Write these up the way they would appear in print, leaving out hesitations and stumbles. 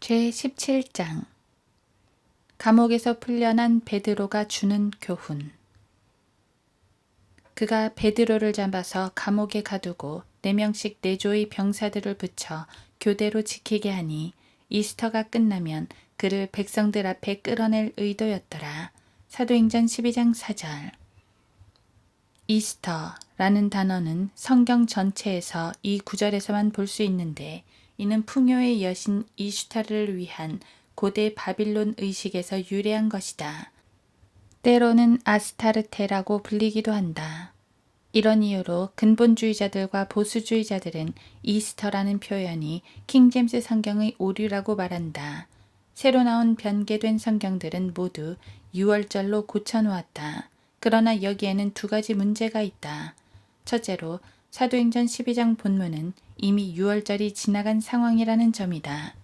제17장 감옥에서 풀려난 베드로가 주는 교훈. 그가 베드로를 잡아서 감옥에 가두고 4명씩 내조의 병사들을 붙여 교대로 지키게 하니 이스터가 끝나면 그를 백성들 앞에 끌어낼 의도였더라. 사도행전 12장 4절. 이스터라는 단어는 성경 전체에서 이 구절에서만 볼 수 있는데 이는 풍요의 여신 이슈타르를 위한 고대 바빌론 의식에서 유래한 것이다. 때로는 아스타르테라고 불리기도 한다. 이런 이유로 근본주의자들과 보수주의자들은 이스터라는 표현이 킹제임스 성경의 오류라고 말한다. 새로 나온 변개된 성경들은 모두 6월절로 고쳐놓았다. 그러나 여기에는 2가지 문제가 있다. 첫째로 사도행전 12장 본문은 이미 6월절이 지나간 상황이라는 점이다.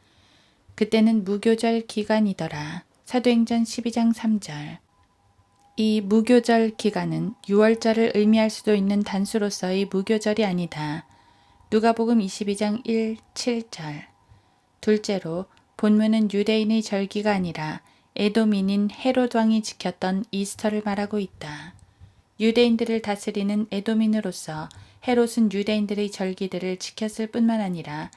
그때는 무교절 기간이더라. 사도행전 12장 3절. 이 무교절 기간은 6월절을 의미할 수도 있는 단수로서의 무교절이 아니다. 누가복음 22장 1, 7절. 둘째로 본문은 유대인의 절기가 아니라 에돔인인 헤롯 왕이 지켰던 이스터를 말하고 있다. 유대인들을 다스리는 에돔인으로서 헤롯은 유대인들의 절기들을 지켰을 뿐만 아니라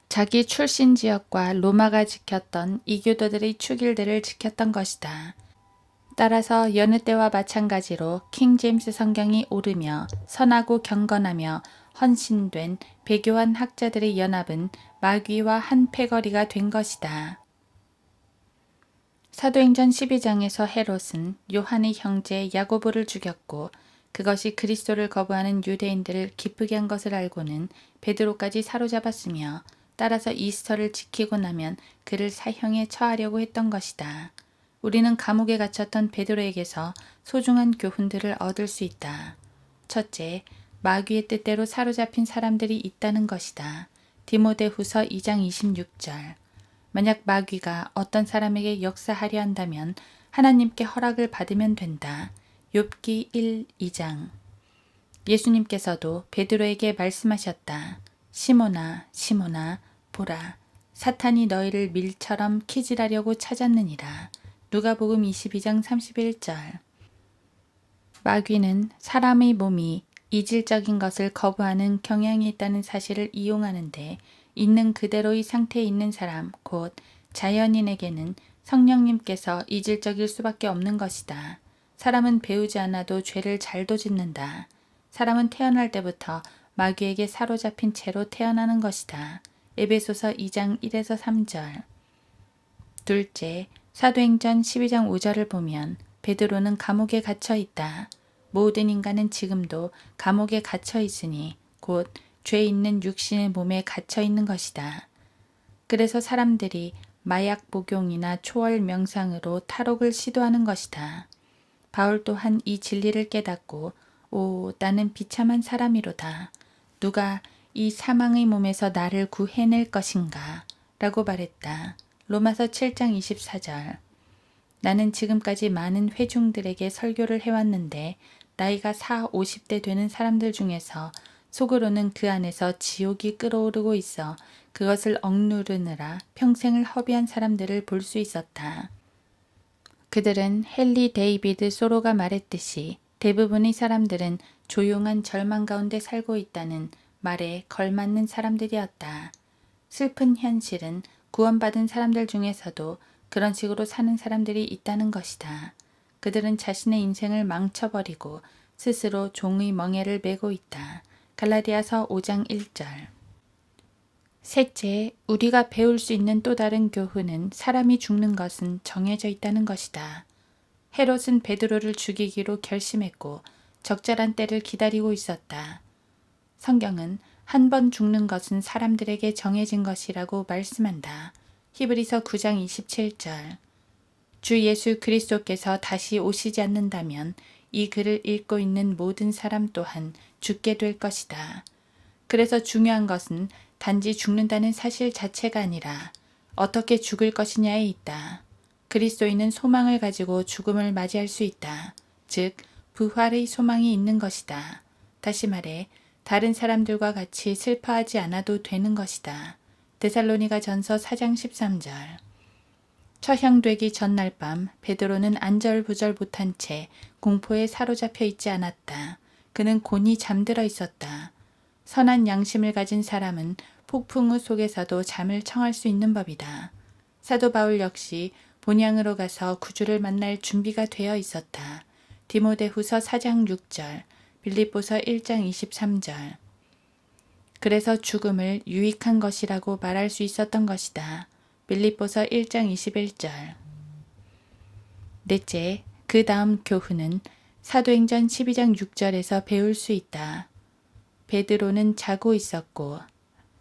자기 출신 지역과 로마가 지켰던 이교도들의 축일들을 지켰던 것이다. 따라서 여느 때와 마찬가지로 킹제임스 성경이 옳으며 선하고 경건하며 헌신된 배교한 학자들의 연합은 마귀와 한 패거리가 된 것이다. 사도행전 12장에서 헤롯은 요한의 형제 야고보를 죽였고 그것이 그리스도를 거부하는 유대인들을 기쁘게 한 것을 알고는 베드로까지 사로잡았으며 따라서 이스터를 지키고 나면 그를 사형에 처하려고 했던 것이다. 우리는 감옥에 갇혔던 베드로에게서 소중한 교훈들을 얻을 수 있다. 첫째, 마귀의 뜻대로 사로잡힌 사람들이 있다는 것이다. 디모데후서 2장 26절. 만약 마귀가 어떤 사람에게 역사하려 한다면 하나님께 허락을 받으면 된다. 욥기 1, 2장. 예수님께서도 베드로에게 말씀하셨다. 시몬아, 시몬아, 보라, 사탄이 너희를 밀처럼 키질하려고 찾았느니라. 누가복음 22장 31절. 마귀는 사람의 몸이 이질적인 것을 거부하는 경향이 있다는 사실을 이용하는데 있는 그대로의 상태에 있는 사람, 곧 자연인에게는 성령님께서 이질적일 수밖에 없는 것이다. 사람은 배우지 않아도 죄를 잘도 짓는다. 사람은 태어날 때부터 마귀에게 사로잡힌 채로 태어나는 것이다. 에베소서 2장 1에서 3절. 둘째, 사도행전 12장 5절을 보면 베드로는 감옥에 갇혀 있다. 모든 인간은 지금도 감옥에 갇혀 있으니 곧 죄 있는 육신의 몸에 갇혀 있는 것이다. 그래서 사람들이 마약 복용이나 초월 명상으로 탈옥을 시도하는 것이다. 바울 또한 이 진리를 깨닫고 오, 나는 비참한 사람이로다. 누가 이 사망의 몸에서 나를 구해낼 것인가? 라고 말했다. 로마서 7장 24절. 나는 지금까지 많은 회중들에게 설교를 해왔는데 나이가 50대 되는 사람들 중에서 속으로는 그 안에서 지옥이 끓어오르고 있어 그것을 억누르느라 평생을 허비한 사람들을 볼 수 있었다. 그들은 헨리 데이비드 소로가 말했듯이 대부분의 사람들은 조용한 절망 가운데 살고 있다는 말에 걸맞는 사람들이었다. 슬픈 현실은 구원받은 사람들 중에서도 그런 식으로 사는 사람들이 있다는 것이다. 그들은 자신의 인생을 망쳐버리고 스스로 종의 멍에를 메고 있다. 갈라디아서 5장 1절. 셋째, 우리가 배울 수 있는 또 다른 교훈은 사람이 죽는 것은 정해져 있다는 것이다. 헤롯은 베드로를 죽이기로 결심했고 적절한 때를 기다리고 있었다. 성경은 한 번 죽는 것은 사람들에게 정해진 것이라고 말씀한다. 히브리서 9장 27절. 주 예수 그리스도께서 다시 오시지 않는다면 이 글을 읽고 있는 모든 사람 또한 죽게 될 것이다. 그래서 중요한 것은 단지 죽는다는 사실 자체가 아니라 어떻게 죽을 것이냐에 있다. 그리스도인은 소망을 가지고 죽음을 맞이할 수 있다. 즉, 부활의 소망이 있는 것이다. 다시 말해, 다른 사람들과 같이 슬퍼하지 않아도 되는 것이다. 데살로니가 전서 4장 13절. 처형되기 전날 밤 베드로는 안절부절 못한 채 공포에 사로잡혀 있지 않았다. 그는 곤히 잠들어 있었다. 선한 양심을 가진 사람은 폭풍우 속에서도 잠을 청할 수 있는 법이다. 사도 바울 역시 본향으로 가서 구주를 만날 준비가 되어 있었다. 디모데후서 4장 6절, 빌립보서 1장 23절. 그래서 죽음을 유익한 것이라고 말할 수 있었던 것이다. 빌립보서 1장 21절. 넷째, 그 다음 교훈은 사도행전 12장 6절에서 배울 수 있다. 베드로는 자고 있었고,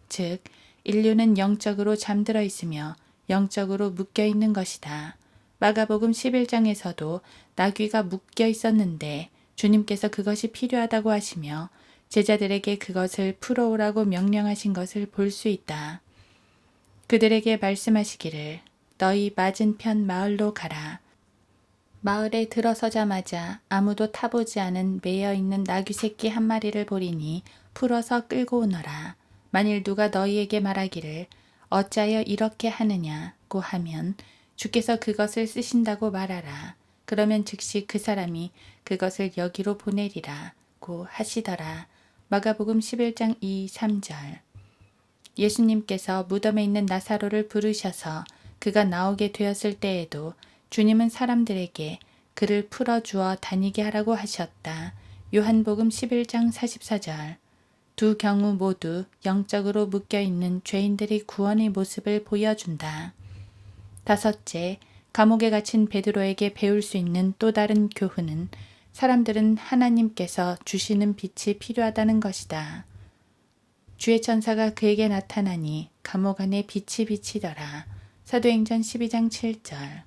즉 인류는 영적으로 잠들어 있으며 영적으로 묶여 있는 것이다. 마가복음 11장에서도 나귀가 묶여 있었는데 주님께서 그것이 필요하다고 하시며 제자들에게 그것을 풀어오라고 명령하신 것을 볼 수 있다. 그들에게 말씀하시기를 너희 맞은편 마을로 가라. 마을에 들어서자마자 아무도 타보지 않은 매여있는 나귀 새끼 한 마리를 보리니 풀어서 끌고 오너라. 만일 누가 너희에게 말하기를 어찌하여 이렇게 하느냐고 하면 주께서 그것을 쓰신다고 말하라. 그러면 즉시 그 사람이 그것을 여기로 보내리라고 하시더라. 마가복음 11장 2, 3절. 예수님께서 무덤에 있는 나사로를 부르셔서 그가 나오게 되었을 때에도 주님은 사람들에게 그를 풀어주어 다니게 하라고 하셨다. 요한복음 11장 44절. 두 경우 모두 영적으로 묶여있는 죄인들의 구원의 모습을 보여준다. 다섯째, 감옥에 갇힌 베드로에게 배울 수 있는 또 다른 교훈은 사람들은 하나님께서 주시는 빛이 필요하다는 것이다. 주의 천사가 그에게 나타나니 감옥 안에 빛이 비치더라. 사도행전 12장 7절.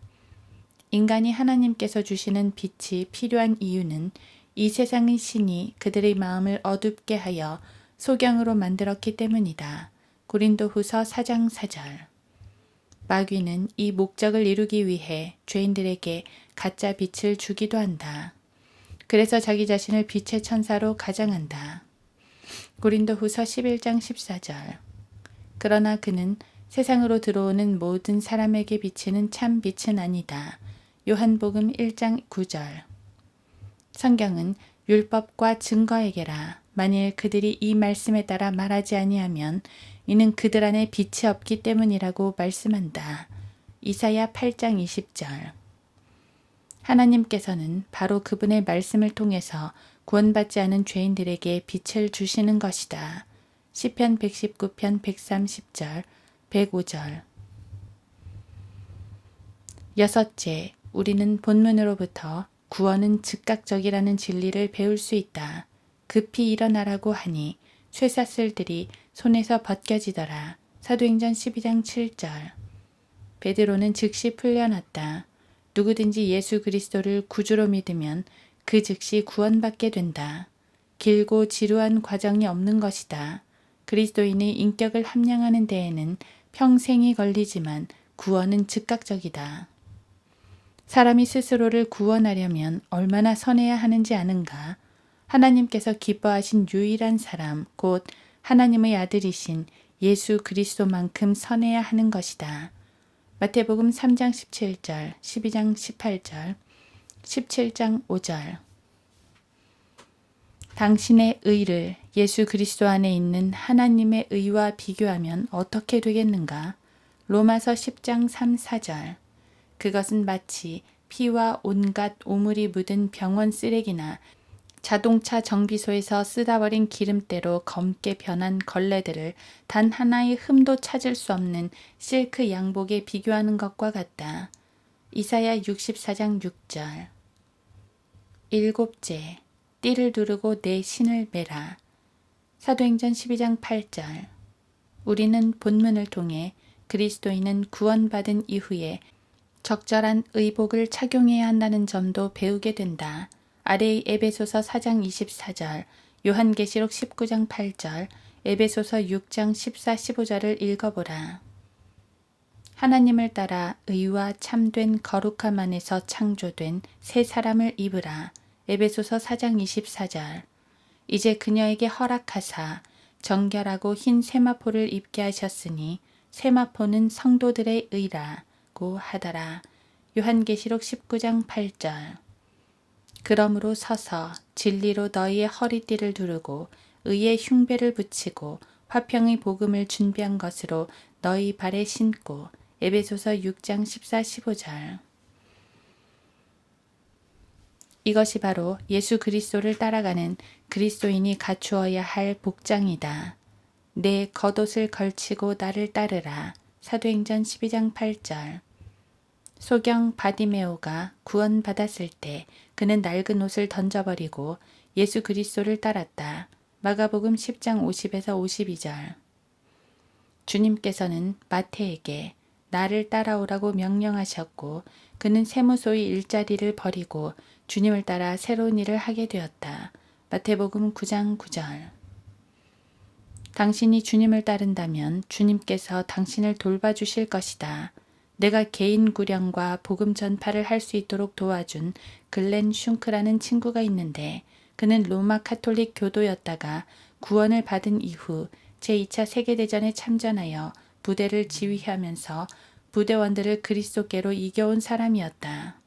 인간이 하나님께서 주시는 빛이 필요한 이유는 이 세상의 신이 그들의 마음을 어둡게 하여 소경으로 만들었기 때문이다. 고린도후서 4장 4절. 마귀는 이 목적을 이루기 위해 죄인들에게 가짜 빛을 주기도 한다. 그래서 자기 자신을 빛의 천사로 가장한다. 고린도후서 11장 14절. 그러나 그는 세상으로 들어오는 모든 사람에게 비치는 참 빛은 아니다. 요한복음 1장 9절. 성경은 율법과 증거에게라. 만일 그들이 이 말씀에 따라 말하지 아니하면 이는 그들 안에 빛이 없기 때문이라고 말씀한다. 이사야 8장 20절. 하나님께서는 바로 그분의 말씀을 통해서 구원받지 않은 죄인들에게 빛을 주시는 것이다. 시편 119편 130절, 105절. 여섯째, 우리는 본문으로부터 구원은 즉각적이라는 진리를 배울 수 있다. 급히 일어나라고 하니 쇠사슬들이 손에서 벗겨지더라. 사도행전 12장 7절. 베드로는 즉시 풀려났다. 누구든지 예수 그리스도를 구주로 믿으면 그 즉시 구원받게 된다. 길고 지루한 과정이 없는 것이다. 그리스도인의 인격을 함양하는 데에는 평생이 걸리지만 구원은 즉각적이다. 사람이 스스로를 구원하려면 얼마나 선해야 하는지 아는가? 하나님께서 기뻐하신 유일한 사람, 곧 하나님의 아들이신 예수 그리스도만큼 선해야 하는 것이다. 마태복음 3장 17절, 12장 18절, 17장 5절. 당신의 의를 예수 그리스도 안에 있는 하나님의 의와 비교하면 어떻게 되겠는가? 로마서 10장 3, 4절. 그것은 마치 피와 온갖 오물이 묻은 병원 쓰레기나 자동차 정비소에서 쓰다 버린 기름때로 검게 변한 걸레들을 단 하나의 흠도 찾을 수 없는 실크 양복에 비교하는 것과 같다. 이사야 64장 6절. 일곱째, 띠를 두르고 내 신을 매라. 사도행전 12장 8절. 우리는 본문을 통해 그리스도인은 구원받은 이후에 적절한 의복을 착용해야 한다는 점도 배우게 된다. 아래의 에베소서 4장 24절, 요한계시록 19장 8절, 에베소서 6장 14, 15절을 읽어보라. 하나님을 따라 의와 참된 거룩함 안에서 창조된 새 사람을 입으라. 에베소서 4장 24절. 이제 그녀에게 허락하사 정결하고 흰 세마포를 입게 하셨으니 세마포는 성도들의 의라고 하더라. 요한계시록 19장 8절. 그러므로 서서 진리로 너희의 허리띠를 두르고 의의 흉배를 붙이고 화평의 복음을 준비한 것으로 너희 발에 신고. 에베소서 6장 14, 15절. 이것이 바로 예수 그리스도를 따라가는 그리스도인이 갖추어야 할 복장이다. 내 겉옷을 걸치고 나를 따르라. 사도행전 12장 8절. 소경 바디메오가 구원받았을 때 그는 낡은 옷을 던져버리고 예수 그리스도를 따랐다. 마가복음 10장 50에서 52절. 주님께서는 마태에게 나를 따라오라고 명령하셨고 그는 세무소의 일자리를 버리고 주님을 따라 새로운 일을 하게 되었다. 마태복음 9장 9절. 당신이 주님을 따른다면 주님께서 당신을 돌봐주실 것이다. 내가 개인 구령과 복음 전파를 할 수 있도록 도와준 글렌 슌크라는 친구가 있는데 그는 로마 카톨릭 교도였다가 구원을 받은 이후 제2차 세계대전에 참전하여 부대를 지휘하면서 부대원들을 그리스도께로 이겨온 사람이었다.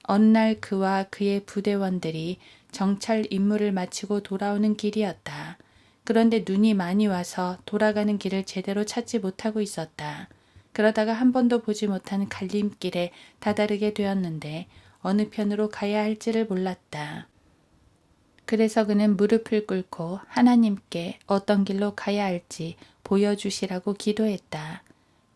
어느 날 그와 그의 부대원들이 정찰 임무를 마치고 돌아오는 길이었다. 그런데 눈이 많이 와서 돌아가는 길을 제대로 찾지 못하고 있었다. 그러다가 한 번도 보지 못한 갈림길에 다다르게 되었는데 어느 편으로 가야 할지를 몰랐다. 그래서 그는 무릎을 꿇고 하나님께 어떤 길로 가야 할지 보여주시라고 기도했다.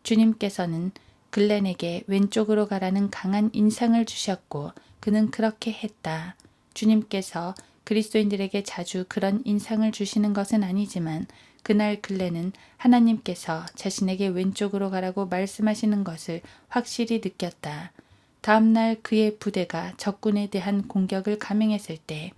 주님께서는 글렌에게 왼쪽으로 가라는 강한 인상을 주셨고 그는 그렇게 했다. 주님께서 그리스도인들에게 자주 그런 인상을 주시는 것은 아니지만 그날 글렌은 하나님께서 자신에게 왼쪽으로 가라고 말씀하시는 것을 확실히 느꼈다. 다음 날 그의 부대가 적군에 대한 공격을 감행했을 때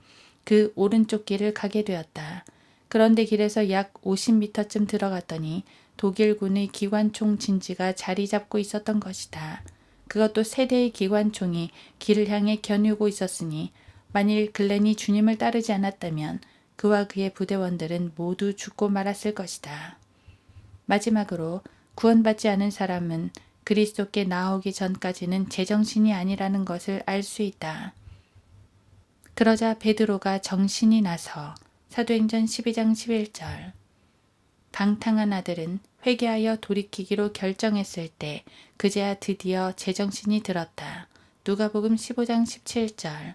그 오른쪽 길을 가게 되었다. 그런데 길에서 약 50m쯤 들어갔더니 독일군의 기관총 진지가 자리 잡고 있었던 것이다. 그것도 세 대의 기관총이 길을 향해 겨누고 있었으니 만일 글렌이 주님을 따르지 않았다면 그와 그의 부대원들은 모두 죽고 말았을 것이다. 마지막으로 구원받지 않은 사람은 그리스도께 나오기 전까지는 제정신이 아니라는 것을 알 수 있다. 그러자 베드로가 정신이 나서 사도행전 12장 11절. 방탕한 아들은 회개하여 돌이키기로 결정했을 때 그제야 드디어 제정신이 들었다. 누가복음 15장 17절.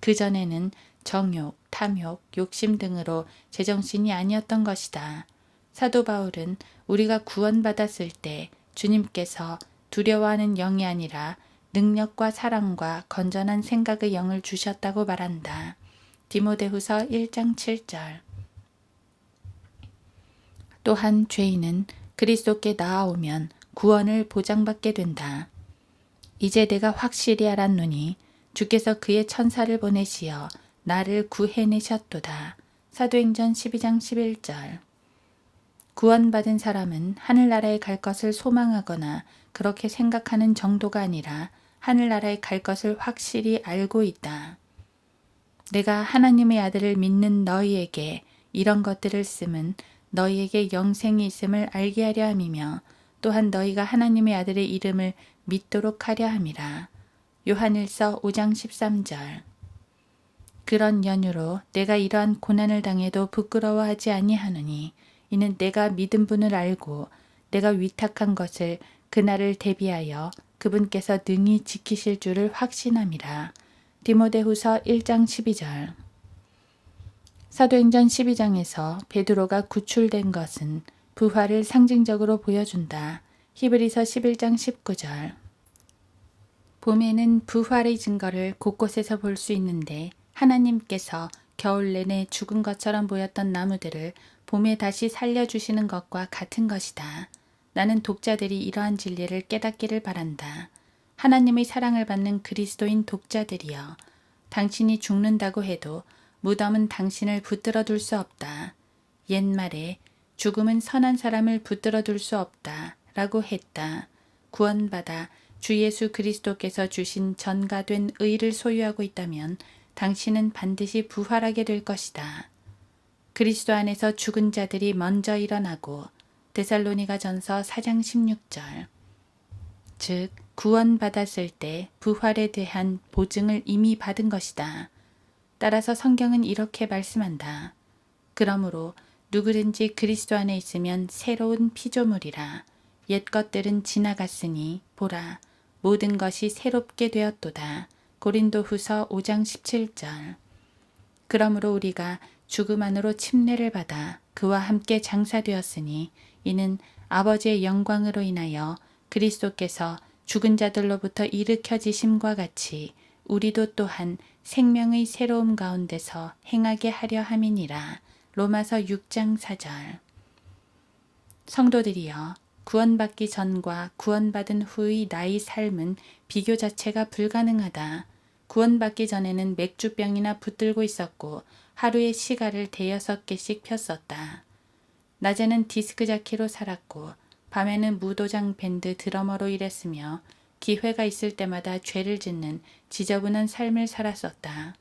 그전에는 정욕, 탐욕, 욕심 등으로 제정신이 아니었던 것이다. 사도 바울은 우리가 구원받았을 때 주님께서 두려워하는 영이 아니라 능력과 사랑과 건전한 생각의 영을 주셨다고 말한다. 디모데후서 1장 7절. 또한 죄인은 그리스도께 나아오면 구원을 보장받게 된다. 이제 내가 확실히 알았노니 주께서 그의 천사를 보내시어 나를 구해내셨도다. 사도행전 12장 11절. 구원받은 사람은 하늘나라에 갈 것을 소망하거나 그렇게 생각하는 정도가 아니라 하늘나라에 갈 것을 확실히 알고 있다. 내가 하나님의 아들을 믿는 너희에게 이런 것들을 쓰면 너희에게 영생이 있음을 알게 하려 함이며 또한 너희가 하나님의 아들의 이름을 믿도록 하려 함이라. 요한일서 5장 13절. 그런 연유로 내가 이러한 고난을 당해도 부끄러워하지 아니하노니 이는 내가 믿은 분을 알고 내가 위탁한 것을 그날을 대비하여 그분께서 능히 지키실 줄을 확신함이라. 디모데후서 1장 12절. 사도행전 12장에서 베드로가 구출된 것은 부활을 상징적으로 보여준다. 히브리서 11장 19절. 봄에는 부활의 증거를 곳곳에서 볼 수 있는데 하나님께서 겨울 내내 죽은 것처럼 보였던 나무들을 봄에 다시 살려주시는 것과 같은 것이다. 나는 독자들이 이러한 진리를 깨닫기를 바란다. 하나님의 사랑을 받는 그리스도인 독자들이여, 당신이 죽는다고 해도 무덤은 당신을 붙들어 둘 수 없다. 옛말에 죽음은 선한 사람을 붙들어 둘 수 없다 라고 했다. 구원받아 주 예수 그리스도께서 주신 전가된 의를 소유하고 있다면 당신은 반드시 부활하게 될 것이다. 그리스도 안에서 죽은 자들이 먼저 일어나고 데살로니가전서 4장 16절. 즉 구원받았을 때 부활에 대한 보증을 이미 받은 것이다. 따라서 성경은 이렇게 말씀한다. 그러므로 누구든지 그리스도 안에 있으면 새로운 피조물이라. 옛 것들은 지나갔으니 보라 모든 것이 새롭게 되었도다. 고린도후서 5장 17절. 그러므로 우리가 죽음 안으로 침례를 받아 그와 함께 장사되었으니 이는 아버지의 영광으로 인하여 그리스도께서 죽은 자들로부터 일으켜지심과 같이 우리도 또한 생명의 새로움 가운데서 행하게 하려 함이니라. 로마서 6장 4절. 성도들이여, 구원받기 전과 구원받은 후의 나의 삶은 비교 자체가 불가능하다. 구원받기 전에는 맥주병이나 붙들고 있었고 하루에 시가를 대여섯 개씩 폈었다. 낮에는 디스크 자키로 살았고 밤에는 무도장 밴드 드러머로 일했으며 기회가 있을 때마다 죄를 짓는 지저분한 삶을 살았었다.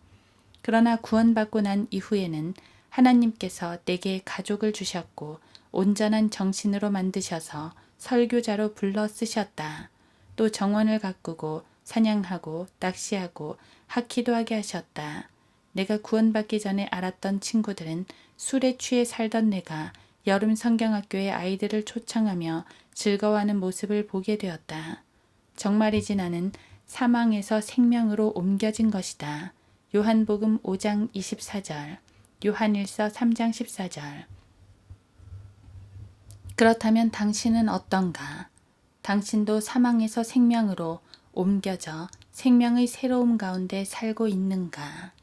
그러나 구원받고 난 이후에는 하나님께서 내게 가족을 주셨고 온전한 정신으로 만드셔서 설교자로 불러 쓰셨다. 또 정원을 가꾸고 사냥하고 낚시하고 하키도 하게 하셨다. 내가 구원받기 전에 알았던 친구들은 술에 취해 살던 내가 여름 성경학교에 아이들을 초청하며 즐거워하는 모습을 보게 되었다. 정말이지 나는 사망에서 생명으로 옮겨진 것이다. 요한복음 5장 24절, 요한일서 3장 14절. 그렇다면 당신은 어떤가? 당신도 사망에서 생명으로 옮겨져 생명의 새로움 가운데 살고 있는가?